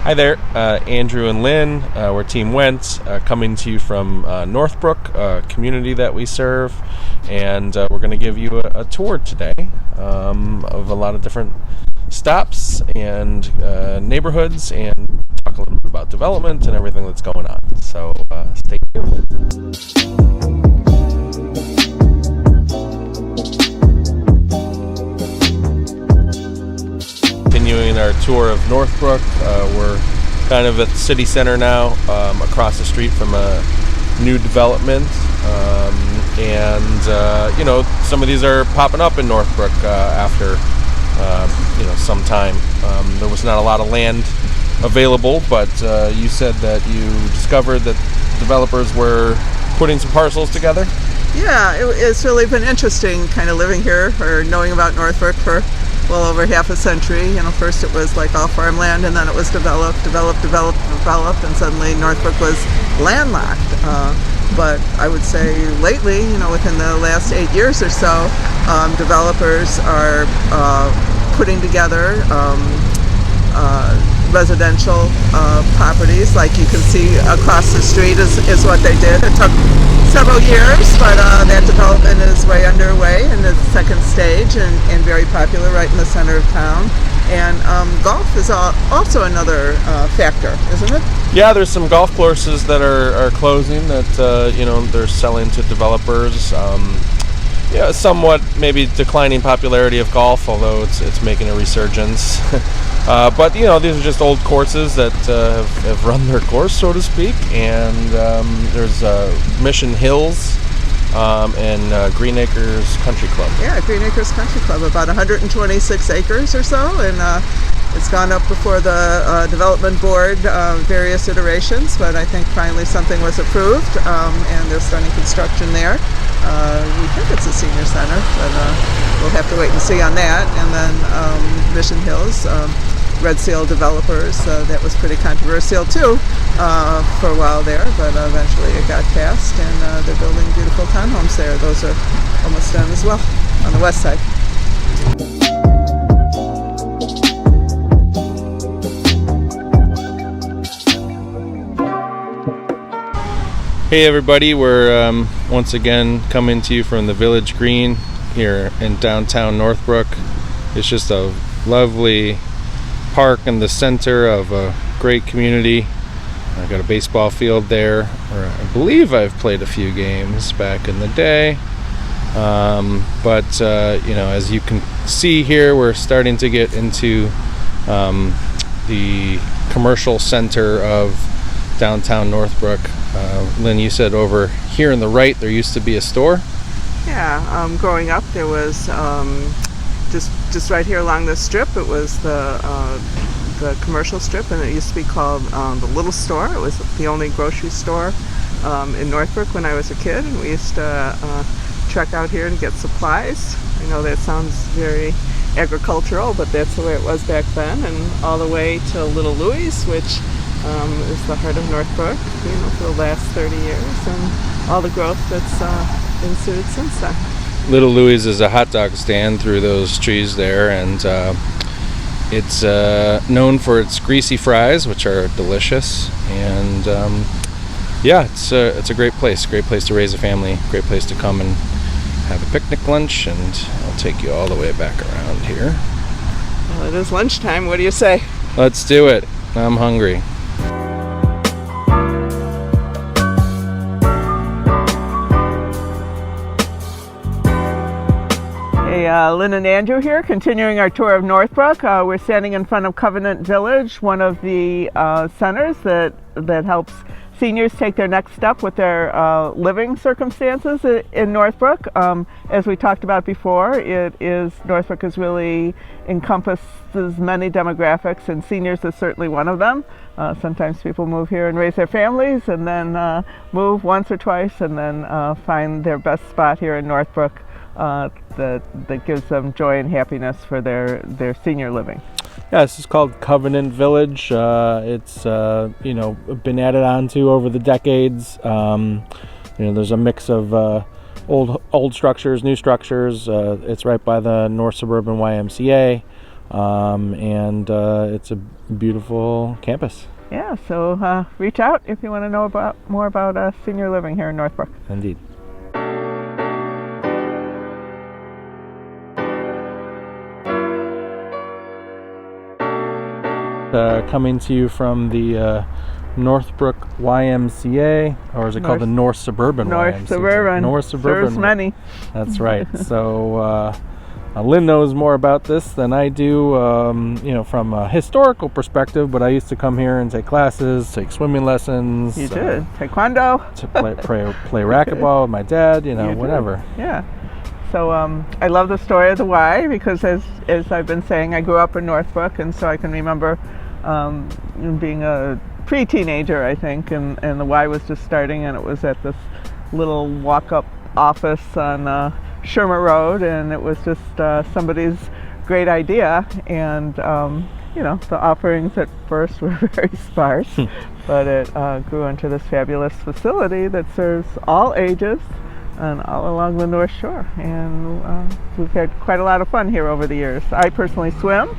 Hi there, Andrew and Lynn. We're Team Wentz, coming to you from Northbrook, a community that we serve, and we're going to give you a tour today of a lot of different stops and neighborhoods, and talk a little bit about development and everything that's going on. So stay tuned. Continuing our tour of Northbrook, we're kind of at the city center now, across the street from a new development, and you know, some of these are popping up in Northbrook after some time. There was not a lot of land available, but you said that you discovered that developers were putting some parcels together. Yeah, it's really been interesting kind of living here or knowing about Northbrook for well over half a century. First it was like all farmland, and then it was developed, and suddenly Northbrook was landlocked. But I would say lately, within the last 8 years or so, developers are putting together residential properties, like you can see across the street is what they did. It took several years, but that development is way underway in the second stage and very popular right in the center of town. And golf is also another factor, isn't it? Yeah, there's some golf courses that are closing that they're selling to developers. Yeah, somewhat maybe declining popularity of golf, although it's making a resurgence. But these are just old courses that have run their course, so to speak. And there's Mission Hills and Green Acres Country Club. Yeah, Green Acres Country Club, about 126 acres or so, and it's gone up before the development board various iterations, but I think finally something was approved, and they're starting construction there. We think it's a senior center, but we'll have to wait and see on that. And then Mission Hills, Red Seal Developers, that was pretty controversial too for a while there, but eventually it got passed, and they're building beautiful townhomes there. Those are almost done as well on the west side. Hey everybody, we're once again coming to you from the Village Green here in downtown Northbrook. It's just a lovely park in the center of a great community. I've got a baseball field there where I believe I've played a few games back in the day. But as you can see here, we're starting to get into the commercial center of downtown Northbrook. Lynn, you said over here on the right there used to be a store? Yeah, growing up there was just right here along this strip. It was the commercial strip, and it used to be called the Little Store. It was the only grocery store in Northbrook when I was a kid, and we used to trek out here and get supplies. I know that sounds very agricultural, but that's the way it was back then, and all the way to Little Louie's, which is the heart of Northbrook, for the last 30 years, and all the growth that's ensued since then. Little Louie's is a hot dog stand through those trees there, and it's known for its greasy fries, which are delicious. And it's a great place to raise a family, great place to come and have a picnic lunch. And I'll take you all the way back around here. Well, it is lunchtime. What do you say? Let's do it. I'm hungry. Lynn and Andrew here, continuing our tour of Northbrook. We're standing in front of Covenant Village, one of the centers that helps seniors take their next step with their living circumstances in Northbrook. As we talked about before, Northbrook is really encompasses many demographics, and seniors is certainly one of them. Sometimes people move here and raise their families, and then move once or twice, and then find their best spot here in Northbrook that gives them joy and happiness for their senior living. Yeah, this is called Covenant Village. It's been added on to over the decades. There's a mix of old structures, new structures. It's right by the North Suburban YMCA. and it's a beautiful campus. Yeah, so reach out if you want to know more about senior living here in Northbrook. Indeed. Coming to you from the Northbrook YMCA, or is it called the North Suburban YMCA? North Suburban. Serves many. That's right. So Lynn knows more about this than I do, from a historical perspective, but I used to come here and take classes, take swimming lessons. You did. Taekwondo. To play racquetball with my dad, whatever. Did. Yeah. So I love the story of the Y because, as I've been saying, I grew up in Northbrook, and so I can remember being a pre-teenager, I think, and the Y was just starting, and it was at this little walk-up office on Shermer Road, and it was just somebody's great idea, and the offerings at first were very sparse, but it grew into this fabulous facility that serves all ages and all along the North Shore, and we've had quite a lot of fun here over the years. I personally swim,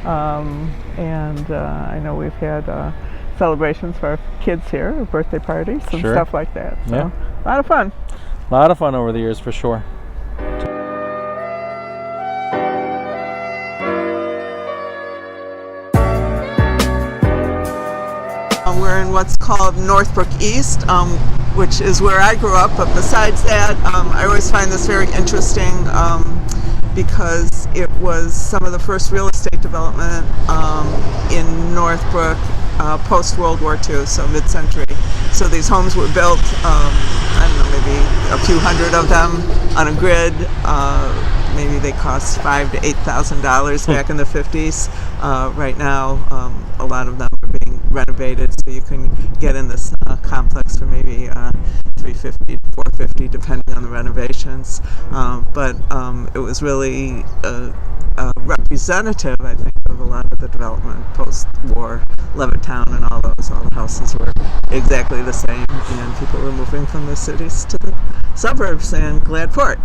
and I know we've had celebrations for our kids here, birthday parties and stuff like that. So yeah. A lot of fun. A lot of fun over the years, for sure. We're in what's called Northbrook East, which is where I grew up, but besides that, I always find this very interesting because it was some of the first real estate development in Northbrook post-World War II, so mid-century. So these homes were built, I don't know, maybe a few hundred of them on a grid. Maybe they cost $5,000 to $8,000 back in the 50s. Right now, a lot of them are being renovated, so you can get in this complex for maybe $350 to $450, depending on the renovations. But it was really representative, I think, of a lot of the development post-war. Levittown and all the houses were exactly the same, and people were moving from the cities to the suburbs, and glad for it.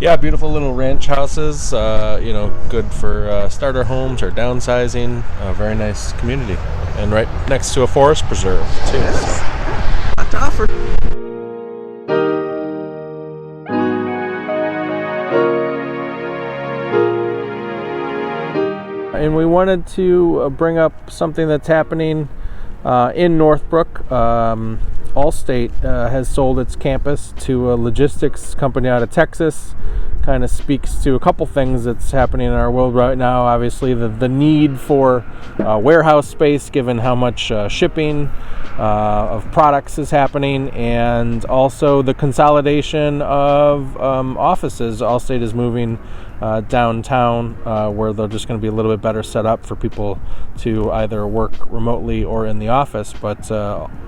Yeah, beautiful little ranch houses, good for starter homes or downsizing. A very nice community. And right next to a forest preserve, too. Yes. A lot to offer. And we wanted to bring up something that's happening in Northbrook. Allstate has sold its campus to a logistics company out of Texas. Kind of speaks to a couple things that's happening in our world right now. Obviously, the need for warehouse space, given how much shipping of products is happening, and also the consolidation of offices. Allstate is moving downtown, where they're just going to be a little bit better set up for people to either work remotely or in the office. But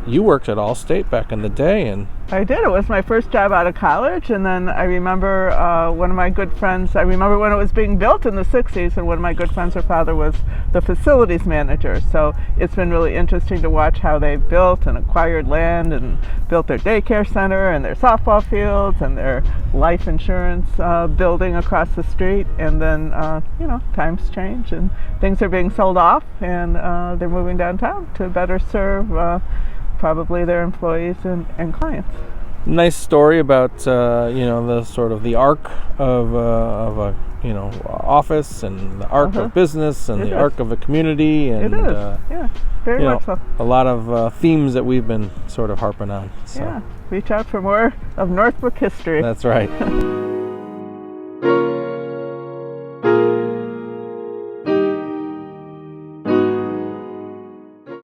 you worked at Allstate back in the day, and I did. It was my first job out of college, and then I remember one of my good friends, I remember when it was being built in the 60s, and one of my good friends, her father was the facilities manager. So it's been really interesting to watch how they built and acquired land and built their daycare center and their softball fields and their life insurance building across the street. And then, times change and things are being sold off, and they're moving downtown to better serve probably their employees and clients. Nice story about the sort of the arc of a office, and the arc of business, and the arc of a community, and it is. Yeah, very much so. A lot of themes that we've been sort of harping on. So. Yeah, reach out for more of Northbrook history. That's right.